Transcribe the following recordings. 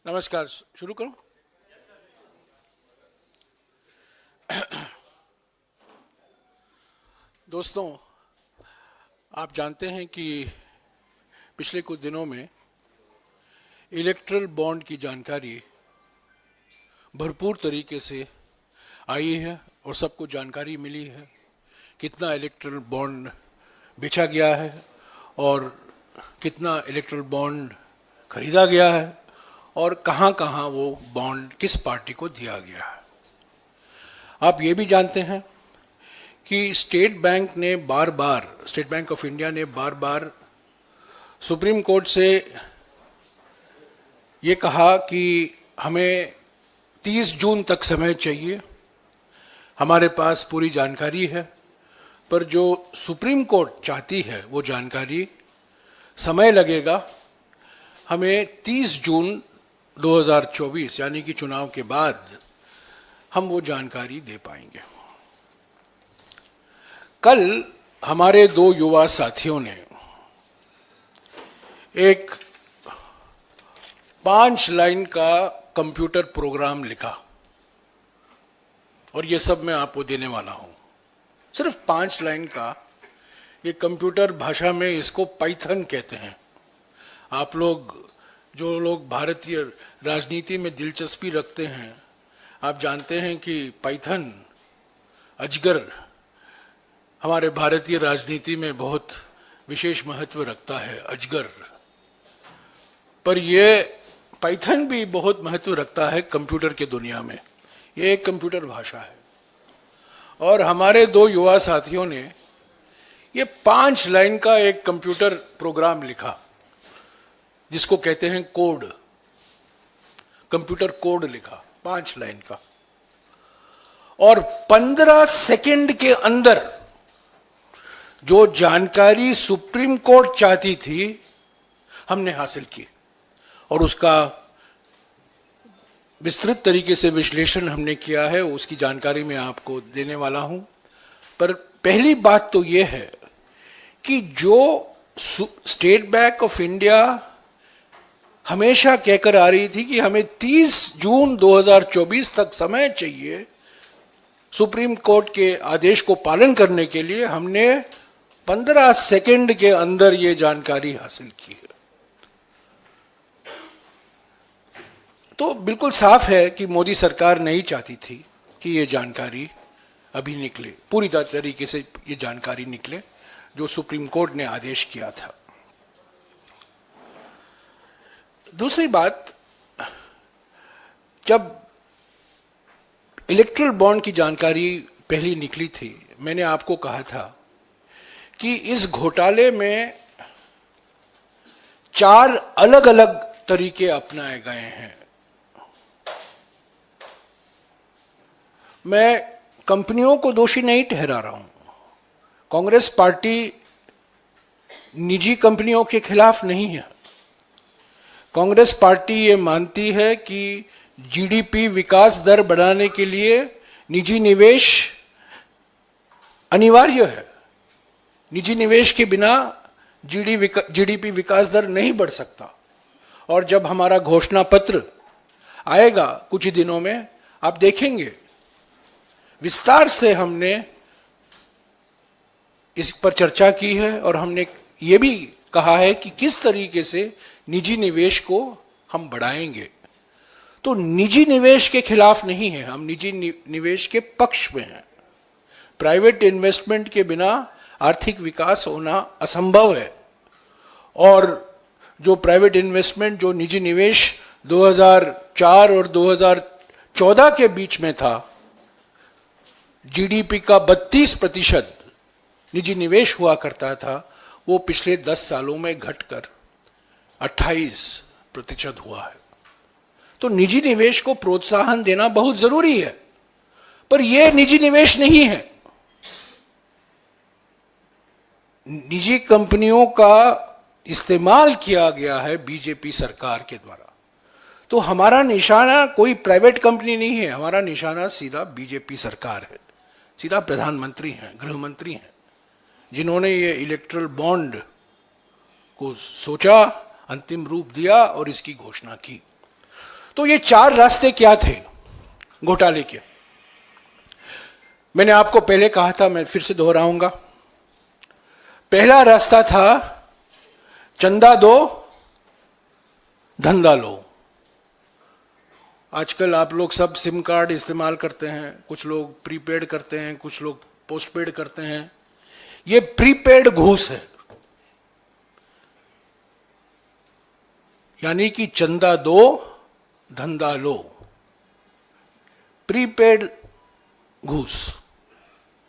नमस्कार। शुरू करूं? दोस्तों, आप जानते हैं कि पिछले कुछ दिनों में इलेक्ट्रल बॉन्ड की जानकारी भरपूर तरीके से आई है और सबको जानकारी मिली है कितना इलेक्ट्रल बॉन्ड बेचा गया है और कितना इलेक्ट्रल बॉन्ड खरीदा गया है और कहां कहां वो बॉन्ड किस पार्टी को दिया गया है। आप ये भी जानते हैं कि स्टेट बैंक ऑफ इंडिया ने बार बार सुप्रीम कोर्ट से ये कहा कि हमें 30 जून तक समय चाहिए। हमारे पास पूरी जानकारी है, पर जो सुप्रीम कोर्ट चाहती है वो जानकारी समय लगेगा। हमें 30 जून 2024 यानी कि चुनाव के बाद हम वो जानकारी दे पाएंगे। कल हमारे दो युवा साथियों ने एक 5 लाइन का कंप्यूटर प्रोग्राम लिखा और ये सब मैं आपको देने वाला हूं। सिर्फ 5 लाइन का, ये कंप्यूटर भाषा में इसको पाइथन कहते हैं। आप लोग जो लोग भारतीय राजनीति में दिलचस्पी रखते हैं, आप जानते हैं कि पाइथन अजगर हमारे भारतीय राजनीति में बहुत विशेष महत्व रखता है। अजगर, पर ये पाइथन भी बहुत महत्व रखता है कंप्यूटर के दुनिया में। ये एक कंप्यूटर भाषा है और हमारे दो युवा साथियों ने ये 5 लाइन का एक कंप्यूटर प्रोग्राम लिखा जिसको कहते हैं कोड। कंप्यूटर कोड लिखा 5 लाइन का और 15 सेकंड के अंदर जो जानकारी सुप्रीम कोर्ट चाहती थी हमने हासिल की और उसका विस्तृत तरीके से विश्लेषण हमने किया है। उसकी जानकारी मैं आपको देने वाला हूं। पर पहली बात तो यह है कि जो स्टेट बैंक ऑफ इंडिया हमेशा कहकर आ रही थी कि हमें 30 जून 2024 तक समय चाहिए सुप्रीम कोर्ट के आदेश को पालन करने के लिए, हमने 15 सेकंड के अंदर ये जानकारी हासिल की है। तो बिल्कुल साफ है कि मोदी सरकार नहीं चाहती थी कि ये जानकारी अभी निकले, पूरी तरीके से ये जानकारी निकले जो सुप्रीम कोर्ट ने आदेश किया था। दूसरी बात, जब इलेक्ट्रल बॉन्ड की जानकारी पहली निकली थी, मैंने आपको कहा था कि इस घोटाले में 4 अलग अलग तरीके अपनाए गए हैं। मैं कंपनियों को दोषी नहीं ठहरा रहा हूं। कांग्रेस पार्टी निजी कंपनियों के खिलाफ नहीं है। कांग्रेस पार्टी ये मानती है कि जीडीपी विकास दर बढ़ाने के लिए निजी निवेश अनिवार्य है। निजी निवेश के बिना जीडीपी विकास दर नहीं बढ़ सकता। और जब हमारा घोषणा पत्र आएगा कुछ ही दिनों में, आप देखेंगे विस्तार से हमने इस पर चर्चा की है और हमने ये भी कहा है कि किस तरीके से निजी निवेश को हम बढ़ाएंगे। तो निजी निवेश के खिलाफ नहीं है, हम निजी निवेश के पक्ष में हैं। प्राइवेट इन्वेस्टमेंट के बिना आर्थिक विकास होना असंभव है और जो प्राइवेट इन्वेस्टमेंट, जो निजी निवेश 2004 और 2014 के बीच में था, जीडीपी का 32% निजी निवेश हुआ करता था, वो पिछले 10 सालों में घटकर 28% हुआ है। तो निजी निवेश को प्रोत्साहन देना बहुत जरूरी है, पर यह निजी निवेश नहीं है। निजी कंपनियों का इस्तेमाल किया गया है बीजेपी सरकार के द्वारा। तो हमारा निशाना कोई प्राइवेट कंपनी नहीं है, हमारा निशाना सीधा बीजेपी सरकार है, सीधा प्रधानमंत्री हैं, गृह मंत्री हैं, जिन्होंने ये इलेक्ट्रल बॉन्ड को सोचा, अंतिम रूप दिया और इसकी घोषणा की। तो ये चार रास्ते क्या थे घोटाले के? मैंने आपको पहले कहा था, मैं फिर से दोहराऊंगा। पहला रास्ता था चंदा दो धंधा लो। आजकल आप लोग सब सिम कार्ड इस्तेमाल करते हैं, कुछ लोग प्रीपेड करते हैं, कुछ लोग पोस्टपेड करते हैं। ये प्रीपेड घूस है, यानी कि चंदा दो धंधा लो, प्रीपेड घूस,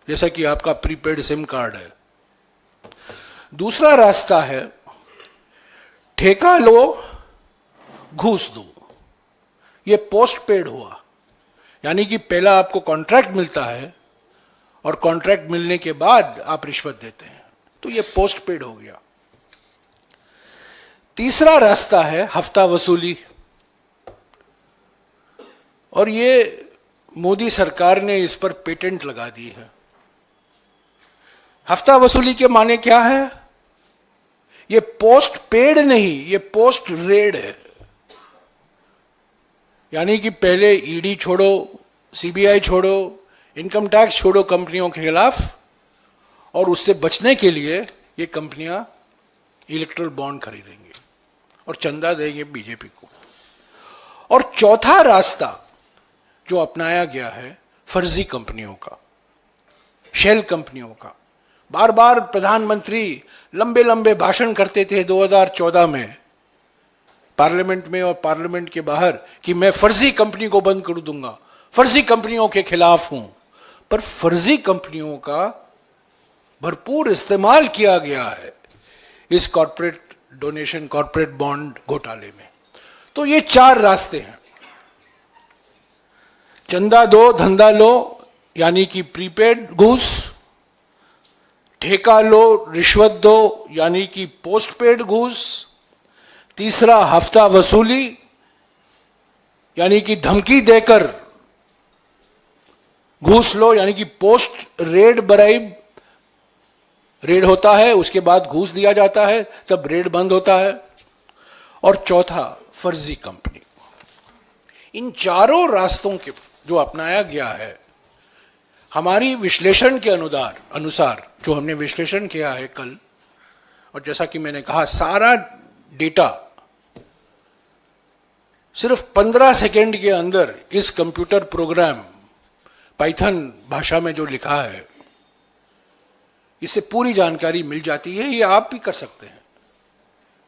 जैसा कि आपका प्रीपेड सिम कार्ड है। दूसरा रास्ता है ठेका लो घूस दो। ये पोस्टपेड हुआ, यानी कि पहला आपको कॉन्ट्रैक्ट मिलता है और कॉन्ट्रैक्ट मिलने के बाद आप रिश्वत देते हैं, तो ये पोस्टपेड हो गया। तीसरा रास्ता है हफ्ता वसूली, और ये मोदी सरकार ने इस पर पेटेंट लगा दी है। हफ्ता वसूली के माने क्या है? ये पोस्ट पेड नहीं, ये पोस्ट रेड है। यानी कि पहले ईडी छोड़ो, सीबीआई छोड़ो, इनकम टैक्स छोड़ो कंपनियों के खिलाफ, और उससे बचने के लिए ये कंपनियां इलेक्ट्रल बॉन्ड खरीदेंगी और चंदा देंगे बीजेपी को। और चौथा रास्ता जो अपनाया गया है फर्जी कंपनियों का, शेल कंपनियों का। बार बार प्रधानमंत्री लंबे लंबे भाषण करते थे 2014 में पार्लियामेंट में और पार्लियामेंट के बाहर कि मैं फर्जी कंपनी को बंद कर दूंगा, फर्जी कंपनियों के खिलाफ हूं। पर फर्जी कंपनियों का भरपूर इस्तेमाल किया गया है इस कॉर्पोरेट डोनेशन, कॉर्पोरेट बॉन्ड घोटाले में। तो ये चार रास्ते हैं, चंदा दो धंधा लो यानी कि प्रीपेड घूस, ठेका लो रिश्वत दो यानी कि पोस्टपेड घूस, तीसरा हफ्ता वसूली यानी कि धमकी देकर घूस लो, यानी कि पोस्ट रेड ब्राइब, रेड होता है उसके बाद घूस दिया जाता है, तब रेड बंद होता है। और चौथा फर्जी कंपनी। इन चारों रास्तों के जो अपनाया गया है, हमारी विश्लेषण के अनुसार जो हमने विश्लेषण किया है कल, और जैसा कि मैंने कहा सारा डेटा सिर्फ 15 सेकेंड के अंदर इस कंप्यूटर प्रोग्राम पाइथन भाषा में जो लिखा है, इससे पूरी जानकारी मिल जाती है। ये आप भी कर सकते हैं,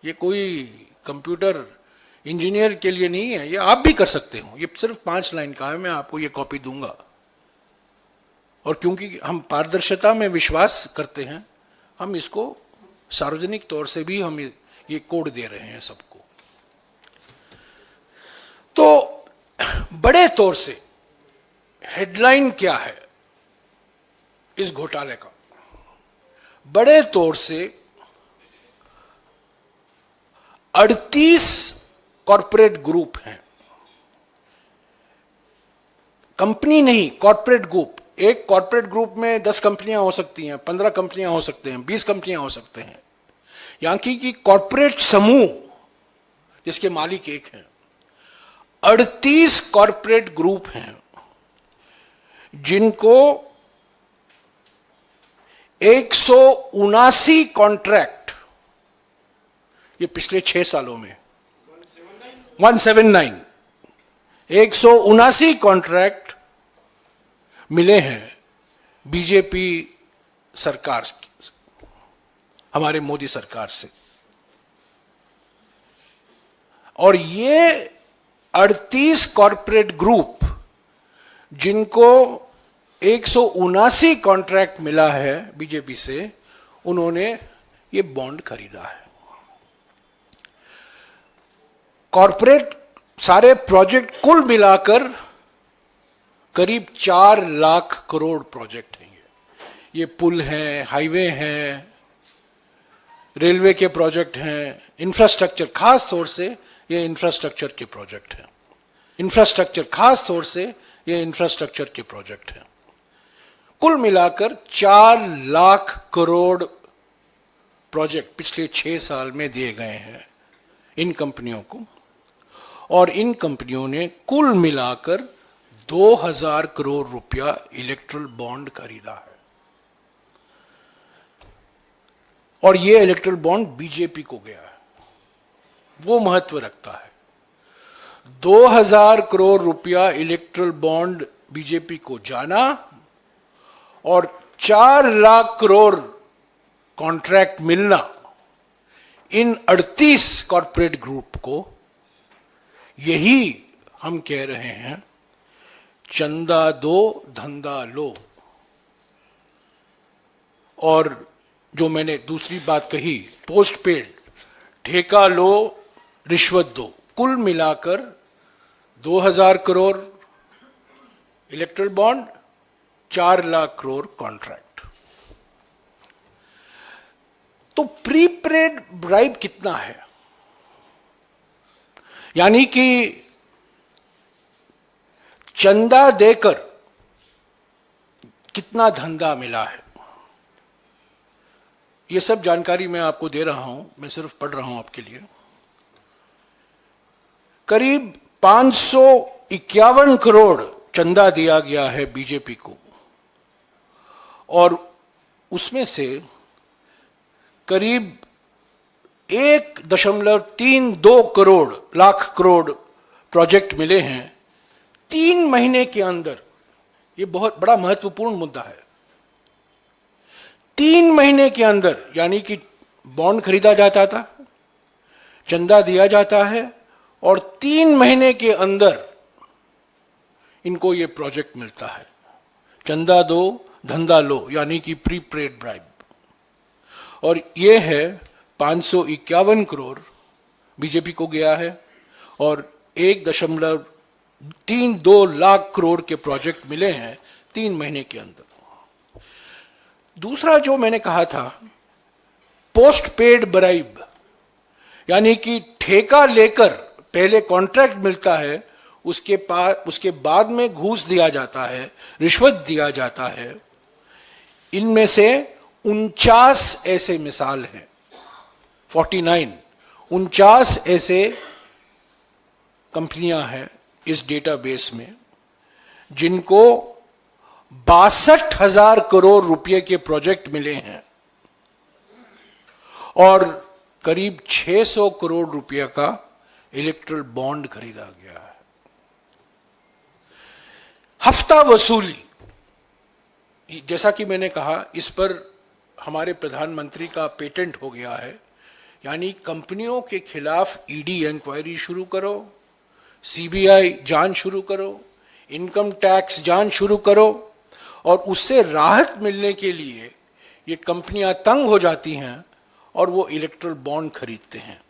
ये कोई कंप्यूटर इंजीनियर के लिए नहीं है, ये आप भी कर सकते हो। ये सिर्फ 5 लाइन का है, मैं आपको ये कॉपी दूंगा। और क्योंकि हम पारदर्शिता में विश्वास करते हैं, हम इसको सार्वजनिक तौर से भी हम ये कोड दे रहे हैं सबको। तो बड़े तौर से हेडलाइन क्या है इस घोटाले का? बड़े तौर से 38 कॉरपोरेट ग्रुप हैं, कंपनी नहीं, कॉरपोरेट ग्रुप। एक कॉरपोरेट ग्रुप में 10 कंपनियां हो सकती हैं, 15 कंपनियां हो सकते हैं, 20 कंपनियां हो सकते हैं। यहां की कॉरपोरेट समूह जिसके मालिक एक हैं, 38 कॉरपोरेट ग्रुप हैं जिनको 179 कॉन्ट्रैक्ट, ये पिछले 6 सालों में 179 कॉन्ट्रैक्ट मिले हैं बीजेपी सरकार, हमारे मोदी सरकार से। और ये 38 कॉरपोरेट ग्रुप जिनको 179 कॉन्ट्रैक्ट मिला है बीजेपी से, उन्होंने ये बॉन्ड खरीदा है। कॉरपोरेट सारे प्रोजेक्ट कुल मिलाकर करीब 4 लाख करोड़ प्रोजेक्ट हैं। ये पुल हैं, हाईवे हैं, रेलवे के प्रोजेक्ट हैं, इंफ्रास्ट्रक्चर, खास तौर से ये इंफ्रास्ट्रक्चर के प्रोजेक्ट हैं। इंफ्रास्ट्रक्चर, खास तौर से ये इंफ्रास्ट्रक्चर के प्रोजेक्ट हैं। कुल मिलाकर 4 लाख करोड़ प्रोजेक्ट पिछले 6 साल में दिए गए हैं इन कंपनियों को। और इन कंपनियों ने कुल मिलाकर 2000 करोड़ रुपया इलेक्ट्रल बॉन्ड खरीदा है। और ये इलेक्ट्रल बॉन्ड बीजेपी को गया है, वो महत्व रखता है। 2000 करोड़ रुपया इलेक्ट्रल बॉन्ड बीजेपी को जाना और 4 लाख करोड़ कॉन्ट्रैक्ट मिलना इन 38 कॉरपोरेट ग्रुप को, यही हम कह रहे हैं चंदा दो धंधा लो। और जो मैंने दूसरी बात कही, पोस्ट पेड, ठेका लो रिश्वत दो, कुल मिलाकर 2000 crore erectile bond, 4 lakh crore contract. तो प्रीपेड ब्राइब कितना है, यानी कि चंदा देकर कितना धंधा मिला है, यह सब जानकारी मैं आपको दे रहा हूं, मैं सिर्फ पढ़ रहा हूं आपके लिए। करीब 551 करोड़ चंदा दिया गया है बीजेपी को, और उसमें से करीब 1.32 करोड़ लाख करोड़ प्रोजेक्ट मिले हैं 3 महीने के अंदर। ये बहुत बड़ा महत्वपूर्ण मुद्दा है। 3 महीने के अंदर, यानी कि बॉन्ड खरीदा जाता था, चंदा दिया जाता है, और 3 महीने के अंदर इनको ये प्रोजेक्ट मिलता है। चंदा दो धंधा लो, यानी कि प्रीपेड ब्राइब। और ये है 551 करोड़ बीजेपी को गया है, और 1.32 लाख करोड़ के प्रोजेक्ट मिले हैं 3 महीने के अंदर। दूसरा जो मैंने कहा था, पोस्ट पेड ब्राइब, यानी कि ठेका लेकर पहले कॉन्ट्रैक्ट मिलता है, उसके बाद में घूस दिया जाता है, रिश्वत दिया जाता है। इनमें से 49 ऐसे मिसाल हैं, 49 ऐसे कंपनियां हैं इस डेटाबेस में, जिनको 62,000 करोड़ रुपए के प्रोजेक्ट मिले हैं और करीब 600 करोड़ रुपए का इलेक्ट्रल बॉन्ड खरीदा गया है। हफ्ता वसूली, जैसा कि मैंने कहा, इस पर हमारे प्रधानमंत्री का पेटेंट हो गया है, यानी कंपनियों के खिलाफ ईडी इंक्वायरी शुरू करो, सीबीआई जांच शुरू करो, इनकम टैक्स जांच शुरू करो, और उससे राहत मिलने के लिए ये कंपनियां तंग हो जाती हैं और वो इलेक्ट्रल बॉन्ड खरीदते हैं।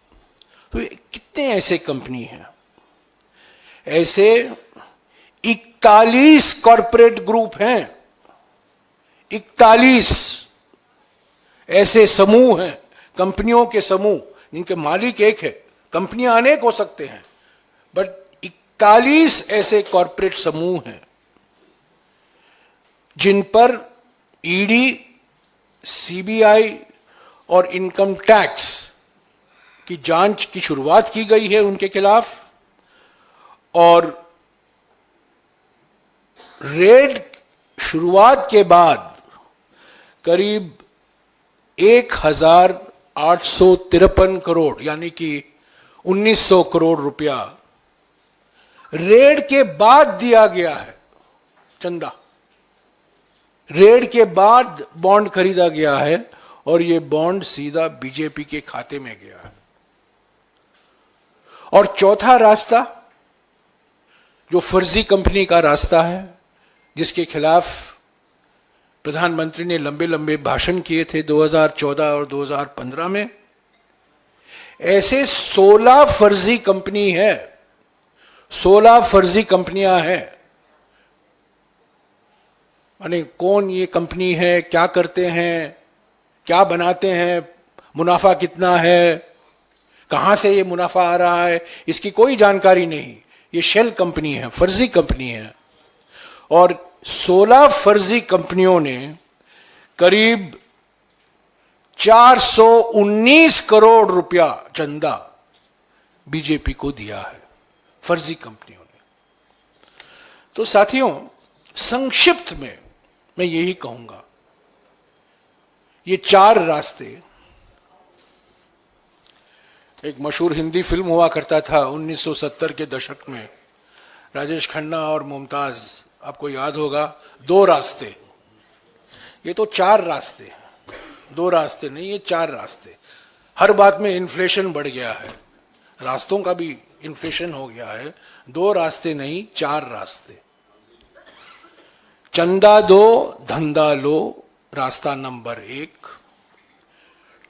तो कितने ऐसे कंपनी हैं? ऐसे 41 कॉरपोरेट ग्रुप हैं, 41 ऐसे समूह हैं, कंपनियों के समूह, जिनके मालिक एक है। कंपनियां अनेक हो सकते हैं, बट 41 ऐसे कॉरपोरेट समूह हैं जिन पर ईडी, सीबीआई और इनकम टैक्स की जांच की शुरुआत की गई है उनके खिलाफ, और रेड शुरुआत के बाद करीब 1,853 करोड़, यानी कि 1900 करोड़ रुपया रेड के बाद दिया गया है चंदा। रेड के बाद बॉन्ड खरीदा गया है, और ये बॉन्ड सीधा बीजेपी के खाते में गया है। और चौथा रास्ता, जो फर्जी कंपनी का रास्ता है, जिसके खिलाफ प्रधानमंत्री ने लंबे लंबे भाषण किए थे 2014 और 2015 में, ऐसे 16 फर्जी कंपनी है, 16 फर्जी कंपनियां हैं। माने कौन ये कंपनी है, क्या करते हैं, क्या बनाते हैं, मुनाफा कितना है, कहां से ये मुनाफा आ रहा है, इसकी कोई जानकारी नहीं। ये शेल कंपनी है, फर्जी कंपनी है। और 16 फर्जी कंपनियों ने करीब 419 करोड़ रुपया चंदा बीजेपी को दिया है। फर्जी कंपनियों ने। तो साथियों, संक्षिप्त में मैं यही कहूंगा, ये चार रास्ते, एक मशहूर हिंदी फिल्म हुआ करता था 1970 के दशक में, राजेश खन्ना और मुमताज, आपको याद होगा, दो रास्ते। ये तो चार रास्ते हैं, दो रास्ते नहीं, ये चार रास्ते। हर बात में इन्फ्लेशन बढ़ गया है, रास्तों का भी इन्फ्लेशन हो गया है। दो रास्ते नहीं, चार रास्ते। चंदा दो धंधा लो, रास्ता नंबर 1।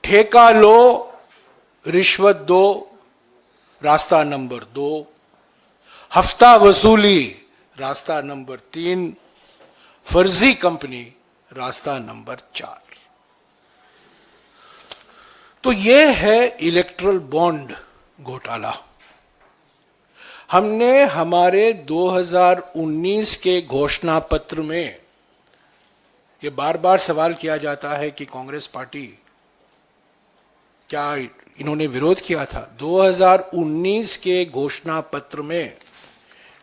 ठेका लो रिश्वत दो, रास्ता नंबर 2। हफ्ता वसूली, रास्ता नंबर 3। फर्जी कंपनी, रास्ता नंबर 4। तो यह है इलेक्ट्रल बॉन्ड घोटाला। हमने हमारे 2019 के घोषणा पत्र में, यह बार बार सवाल किया जाता है कि कांग्रेस पार्टी, क्या इन्होंने विरोध किया था? 2019 के घोषणा पत्र में,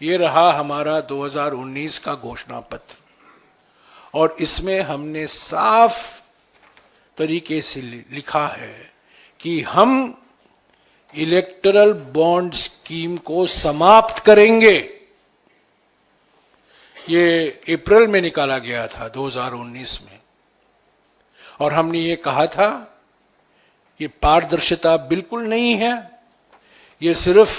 यह रहा हमारा 2019 का घोषणा पत्र, और इसमें हमने साफ तरीके से लिखा है कि हम इलेक्टरल बॉन्ड स्कीम को समाप्त करेंगे। ये अप्रैल में निकाला गया था 2019 में, और हमने ये कहा था ये पारदर्शिता बिल्कुल नहीं है, ये सिर्फ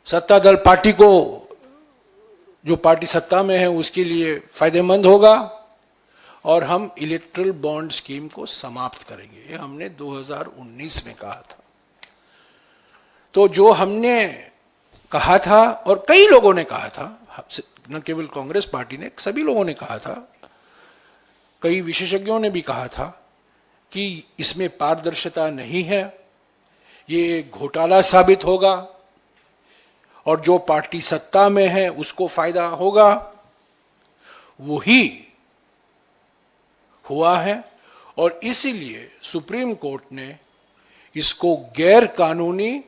सत्ता दल पार्टी को, जो पार्टी सत्ता में है उसके लिए फायदेमंद होगा, और हम इलेक्ट्रल बॉन्ड स्कीम को समाप्त करेंगे। ये हमने 2019 में कहा था। तो जो हमने कहा था, और कई लोगों ने कहा था, न केवल कांग्रेस पार्टी ने, सभी लोगों ने कहा था, कई विशेषज्ञों ने भी कहा था कि इसमें पारदर्शिता नहीं है, ये घोटाला साबित होगा, और जो पार्टी सत्ता में है उसको फायदा होगा। वही हुआ है, और इसीलिए सुप्रीम कोर्ट ने इसको गैर कानूनी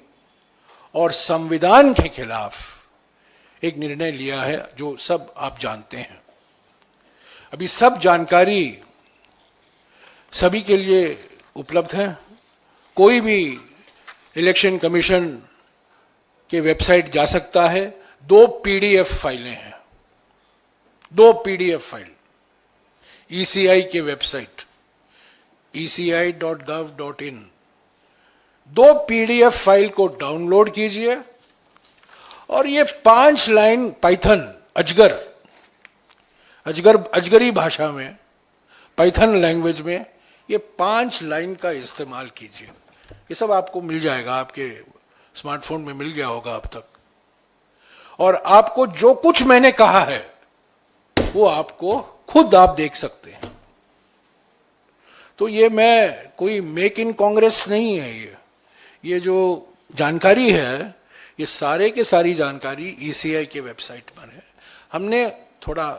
और संविधान के खिलाफ एक निर्णय लिया है, जो सब आप जानते हैं। अभी सब जानकारी सभी के लिए उपलब्ध है। कोई भी इलेक्शन कमीशन के वेबसाइट जा सकता है। 2 PDF फाइलें हैं, 2 PDF फाइल ECI के वेबसाइट eci.gov.in। 2 PDF फाइल को डाउनलोड कीजिए, और ये 5 लाइन पाइथन, अजगरी भाषा में, पाइथन लैंग्वेज में, ये 5 लाइन का इस्तेमाल कीजिए। ये सब आपको मिल जाएगा, आपके स्मार्टफोन में मिल गया होगा अब तक। और आपको जो कुछ मैंने कहा है वो आपको खुद आप देख सकते हैं। तो ये मैं कोई मेक इन कांग्रेस नहीं है, ये जो जानकारी है, ये सारे के सारी जानकारी ECI के वेबसाइट पर है। हमने थोड़ा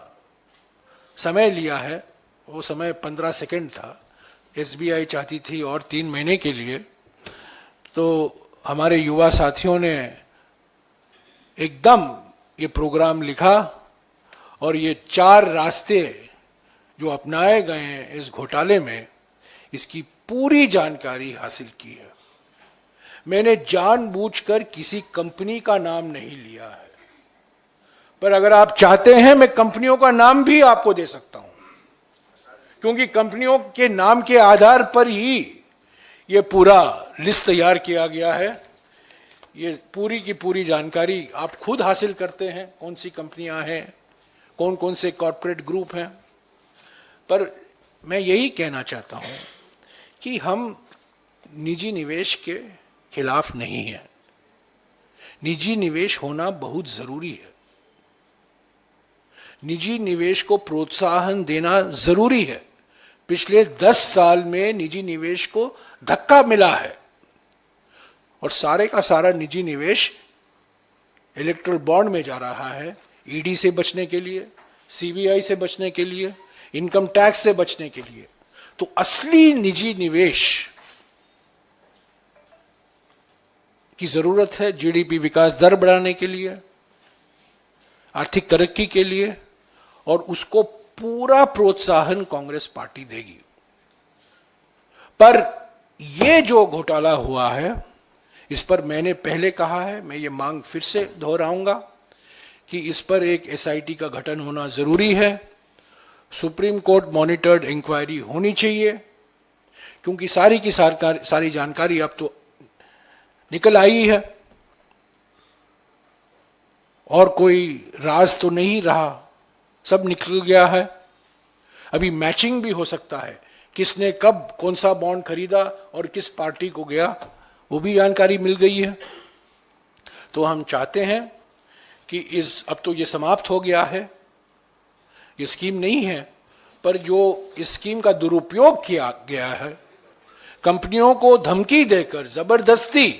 समय लिया है, वो समय 15 सेकंड था। SBI चाहती थी और 3 महीने के लिए। तो हमारे युवा साथियों ने एकदम ये प्रोग्राम लिखा, और ये 4 रास्ते जो अपनाए गए हैं इस घोटाले में, इसकी पूरी जानकारी हासिल की है। मैंने जानबूझकर किसी कंपनी का नाम नहीं लिया है, पर अगर आप चाहते हैं मैं कंपनियों का नाम भी आपको दे सकता हूं, क्योंकि कंपनियों के नाम के आधार पर ही ये पूरा लिस्ट तैयार किया गया है। ये पूरी की पूरी जानकारी आप खुद हासिल करते हैं, कौन सी कंपनियां हैं, कौन कौन से कॉरपोरेट ग्रुप हैं। पर मैं यही कहना चाहता हूं कि हम निजी निवेश के खिलाफ नहीं हैं। निजी निवेश होना बहुत जरूरी है, निजी निवेश को प्रोत्साहन देना जरूरी है। पिछले 10 साल में निजी निवेश को धक्का मिला है, और सारे का सारा निजी निवेश इलेक्ट्रल बॉन्ड में जा रहा है, ईडी से बचने के लिए, CBI से बचने के लिए, इनकम टैक्स से बचने के लिए। तो असली निजी निवेश की जरूरत है जीडीपी विकास दर बढ़ाने के लिए, आर्थिक तरक्की के लिए, और उसको पूरा प्रोत्साहन कांग्रेस पार्टी देगी। पर यह जो घोटाला हुआ है, इस पर मैंने पहले कहा है, मैं ये मांग फिर से दोहराऊंगा कि इस पर एक एसआईटी का गठन होना जरूरी है। सुप्रीम कोर्ट मॉनिटर्ड इंक्वायरी होनी चाहिए, क्योंकि सारी की सारी जानकारी अब तो निकल आई है और कोई राज तो नहीं रहा, सब निकल गया है। अभी मैचिंग भी हो सकता है, किसने कब कौन सा बॉन्ड खरीदा और किस पार्टी को गया, वो भी जानकारी मिल गई है। तो हम चाहते हैं कि अब तो ये समाप्त हो गया है, ये स्कीम नहीं है, पर जो इस स्कीम का दुरुपयोग किया गया है, कंपनियों को धमकी देकर जबरदस्ती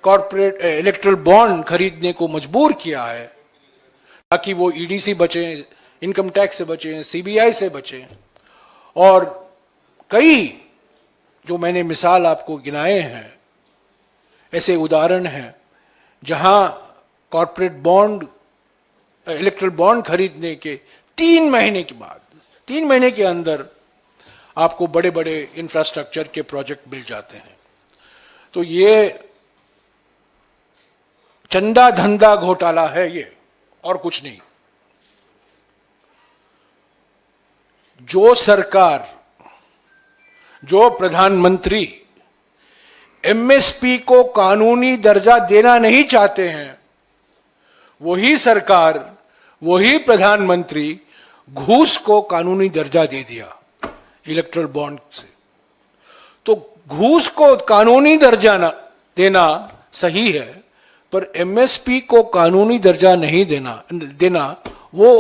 कॉर्पोरेट इलेक्ट्रल बॉन्ड खरीदने को मजबूर किया है, ताकि वो ईडी से बचें, इनकम टैक्स से बचें, सीबीआई से बचें। और कई जो मैंने मिसाल आपको गिनाए हैं, ऐसे उदाहरण हैं जहां कॉर्पोरेट बॉन्ड इलेक्ट्रल बॉन्ड खरीदने के 3 महीने के बाद, 3 महीने के अंदर आपको बड़े बड़े इंफ्रास्ट्रक्चर के प्रोजेक्ट मिल जाते हैं। तो ये चंदा धंधा घोटाला है ये, और कुछ नहीं। जो सरकार, जो प्रधानमंत्री एमएसपी को कानूनी दर्जा देना नहीं चाहते हैं, वही सरकार, वही प्रधानमंत्री घूस को कानूनी दर्जा दे दिया इलेक्ट्रल बॉन्ड से। तो घूस को कानूनी दर्जा देना सही है, पर एमएसपी को कानूनी दर्जा नहीं देना वो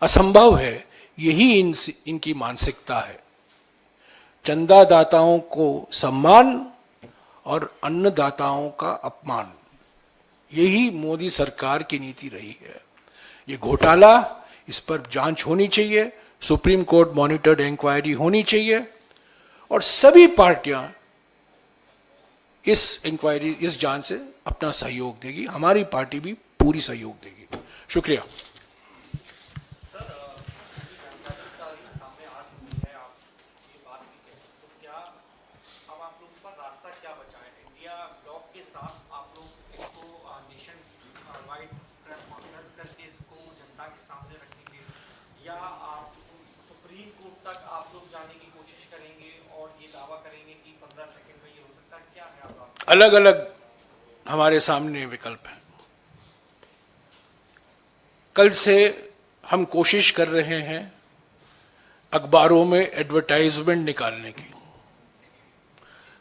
असंभव है। यही इनकी मानसिकता है। चंदादाताओं को सम्मान और अन्नदाताओं का अपमान, यही मोदी सरकार की नीति रही है। ये घोटाला, इस पर जांच होनी चाहिए, सुप्रीम कोर्ट मॉनिटर्ड इंक्वायरी होनी चाहिए, और सभी पार्टियां इस इंक्वायरी, इस जांच से अपना सहयोग देगी। हमारी पार्टी भी पूरी सहयोग देगी। शुक्रिया। या आप सुप्रीम कोर्ट तक आप लोग जाने की कोशिश करेंगे और ये दावा करेंगे कि 15 सेकंड में ये हो सकता है? क्या है आपका? अलग अलग हमारे सामने विकल्प हैं। कल से हम कोशिश कर रहे हैं अखबारों में एडवर्टाइजमेंट निकालने की।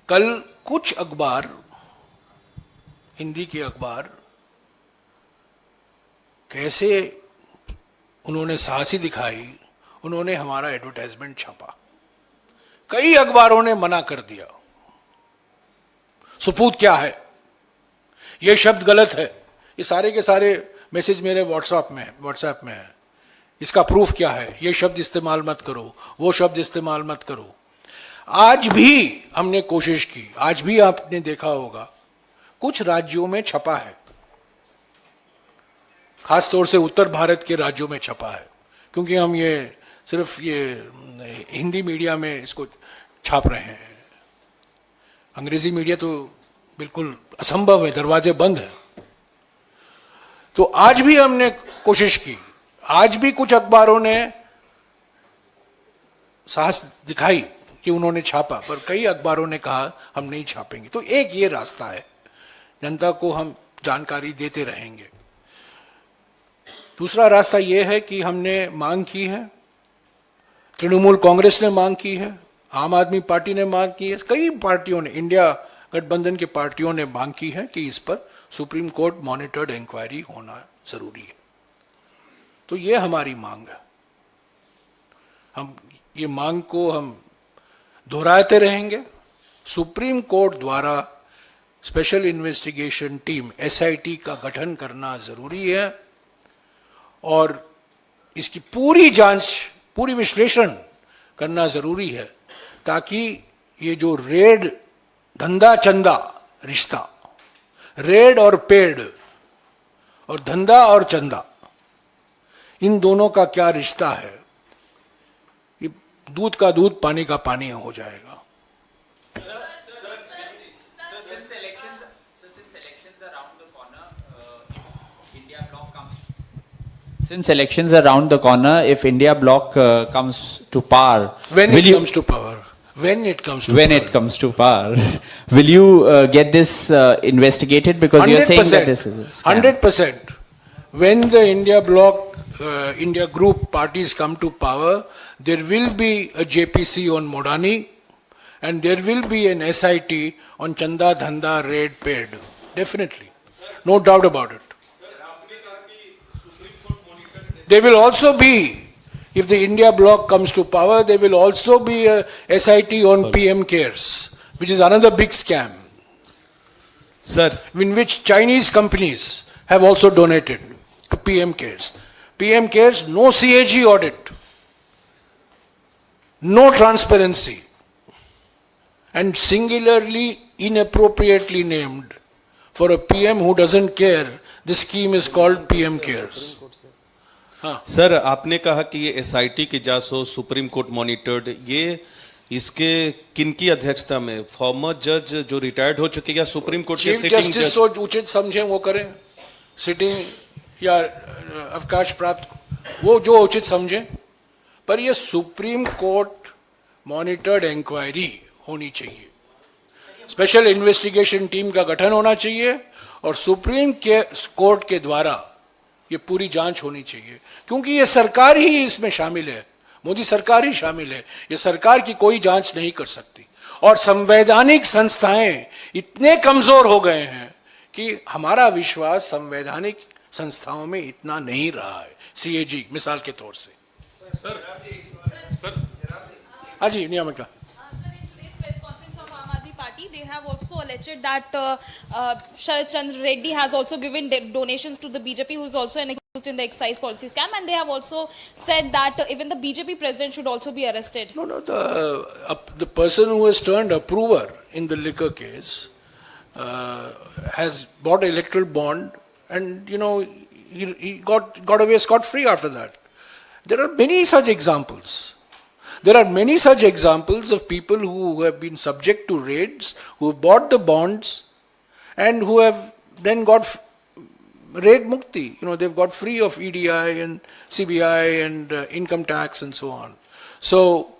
कल कुछ अखबार, हिंदी के अखबार, कैसे उन्होंने साहसी दिखाई, उन्होंने हमारा एडवर्टाइजमेंट छापा। कई अखबारों ने मना कर दिया। सुपूत क्या है, यह शब्द गलत है, ये सारे के सारे मैसेज मेरे व्हाट्सएप में है। इसका प्रूफ क्या है, यह शब्द इस्तेमाल मत करो, वो शब्द इस्तेमाल मत करो। आज भी हमने कोशिश की, आज भी आपने देखा होगा कुछ राज्यों में छपा है, खासतौर से उत्तर भारत के राज्यों में छपा है, क्योंकि हम ये सिर्फ ये हिंदी मीडिया में इसको छाप रहे हैं। अंग्रेजी मीडिया तो बिल्कुल असंभव है, दरवाजे बंद हैं। तो आज भी हमने कोशिश की, आज भी कुछ अखबारों ने साहस दिखाई कि उन्होंने छापा, पर कई अखबारों ने कहा हम नहीं छापेंगे। तो एक ये रास्ता है, जनता को हम जानकारी देते रहेंगे। दूसरा रास्ता यह है कि हमने मांग की है, तृणमूल कांग्रेस ने मांग की है, आम आदमी पार्टी ने मांग की है, कई पार्टियों ने, इंडिया गठबंधन के पार्टियों ने मांग की है कि इस पर सुप्रीम कोर्ट मॉनिटर्ड इंक्वायरी होना जरूरी है। तो ये हमारी मांग है। हम ये मांग को हम दोहराते रहेंगे। सुप्रीम कोर्ट द्वारा स्पेशल इन्वेस्टिगेशन टीम एसआईटी का गठन करना जरूरी है और इसकी पूरी जांच, पूरी विश्लेषण करना जरूरी है, ताकि ये जो रेड धंधा चंदा रिश्ता रेड और पेड, और धंधा और चंदा, इन दोनों का क्या रिश्ता है? ये दूध का दूध पानी का पानी हो जाएगा। Since elections are around the corner, if India bloc comes to power, When will it you, comes to power, when it comes to when power, it comes to power, will you get this investigated? Because you are saying that this is a scam. 100%. When the India bloc, India group parties come to power, there will be a JPC on Modani, and there will be an SIT on Chanda, Dhanda, Red, Paid. Definitely. No doubt about it. There will also be, if the India bloc comes to power, there will also be a SIT on PM Cares, which is another big scam, Sir, in which Chinese companies have also donated to PM Cares. PM Cares, no CAG audit, no transparency, and singularly inappropriately named for a PM who doesn't care. This scheme is called PM Cares. Sir आपने कहा कि ये SIT की जांच हो, supreme court monitored, ये इसके किनकी अध्यक्षता में? फॉर्मर जज जो रिटायर्ड हो चुके या सुप्रीम कोर्ट के चीफ सिटिंग जस्टिस जज? जो उचित समझे वो करें, सिटिंग या अवकाश प्राप्त, वो जो उचित समझे। पर ये सुप्रीम कोर्ट मॉनिटर्ड इंक्वायरी होनी चाहिए, स्पेशल इन्वेस्टिगेशन टीम का गठन होना चाहिए, और सुप्रीम कोर्ट के द्वारा ये पूरी जांच होनी चाहिए, क्योंकि ये सरकार ही इसमें शामिल है, मोदी सरकार ही शामिल है, ये सरकार की कोई जांच नहीं कर सकती। और संवैधानिक संस्थाएं इतने कमजोर हो गए हैं कि हमारा विश्वास संवैधानिक संस्थाओं में इतना नहीं रहा है। सीएजी मिसाल के तौर से। हाँ जी, नियामिका। They have also alleged that Sharat Chandra Reddy has also given donations to the BJP, who is also accused in the excise policy scam, and they have also said that even the BJP president should also be arrested. No, the person who has turned approver in the liquor case has bought an electoral bond, and he got away scot-free after that. There are many such examples. There are many such examples of people who have been subject to raids, who have bought the bonds, and who have then got raid mukti. They've got free of EDI and CBI and income tax and so on. So,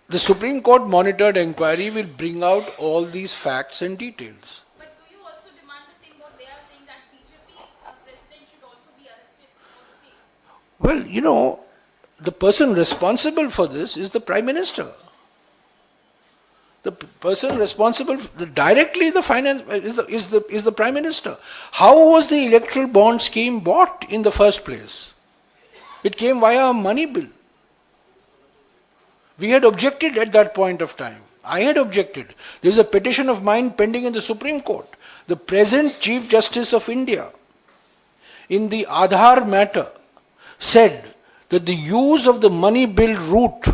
the Supreme Court monitored inquiry will bring out all these facts and details. But do you also demand the same, what they are saying, that BJP president should also be arrested for the same? Well, the person responsible for this is the Prime Minister. The person responsible directly the finance is the Prime Minister. How was the electoral bond scheme bought in the first place? It came via a money bill. We had objected at that point of time. I had objected. There is a petition of mine pending in the Supreme Court. The present Chief Justice of India, in the Aadhaar matter, said that the use of the money bill route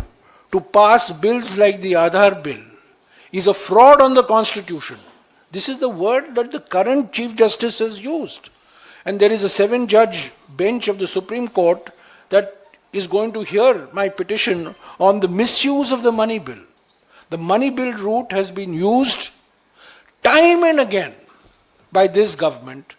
to pass bills like the Aadhaar bill is a fraud on the Constitution. This is the word that the current Chief Justice has used. And there is a 7-judge bench of the Supreme Court that is going to hear my petition on the misuse of the money bill. The money bill route has been used time and again by this government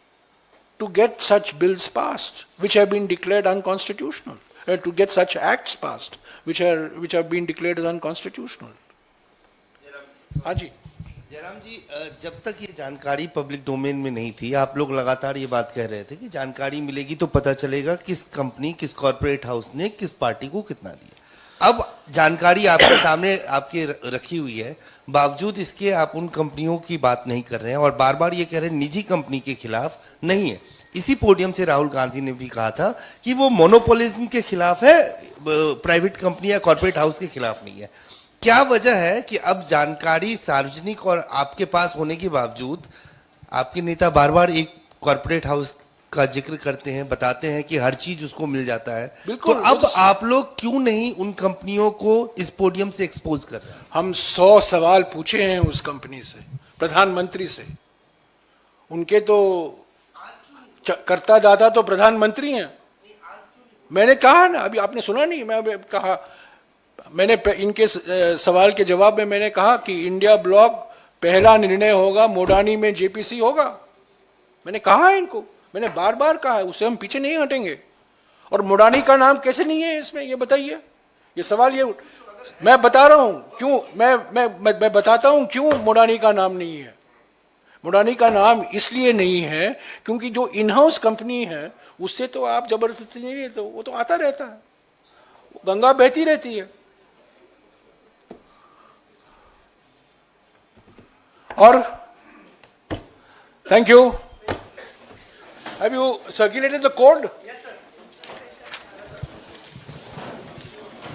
to get such bills passed, which have been declared unconstitutional. To get such acts passed, which have been declared as unconstitutional. हाँ जी। जयराम जी, जब तक ये जानकारी public domain में नहीं थी, आप लोग लगातार ये बात कह रहे थे कि जानकारी मिलेगी तो पता चलेगा किस कंपनी, किस कॉर्पोरेट हाउस ने किस पार्टी को कितना दिया। अब जानकारी आपके सामने आपके रखी हुई है, बावजूद इसके आप उन कंपनियों की बात नहीं कर रहे हैं और बार बार ये कह रहे हैं निजी कंपनी के खिलाफ नहीं है। इसी पोडियम से राहुल गांधी ने भी कहा था कि वो मोनोपोलिज्म के खिलाफ है, प्राइवेट कंपनी या कॉर्पोरेट हाउस के खिलाफ नहीं है। क्या वजह है कि अब जानकारी सार्वजनिक और आपके पास होने के बावजूद आपके नेता बार बार एक कॉर्पोरेट हाउस का जिक्र करते हैं, बताते हैं कि हर चीज उसको मिल जाता है, तो अब आप लोग क्यों नहीं उन कंपनियों को इस पोडियम से एक्सपोज कर रहे हैं? हम 100 सवाल पूछे हैं उस कंपनी से, प्रधानमंत्री से, उनके तो कर्ता दाता तो प्रधानमंत्री हैं। मैंने कहा ना, अभी आपने सुना नहीं, मैं अभी कहा, मैंने इनके सवाल के जवाब में मैंने कहा कि इंडिया ब्लॉक पहला निर्णय होगा मोडानी में जेपीसी होगा। मैंने कहा है इनको, मैंने बार बार कहा है, उससे हम पीछे नहीं हटेंगे। और मोडानी का नाम कैसे नहीं है इसमें, ये बताइए। ये सवाल, ये मैं बता रहा हूं क्यों, मैं बताता हूं क्यों मोडानी का नाम नहीं है। मोडानी का नाम इसलिए नहीं है क्योंकि जो इन हाउस कंपनी है उससे तो आप जबरदस्ती नहीं है, तो वो तो आता रहता है, गंगा बहती रहती है। और thank you. Have you circulated the code?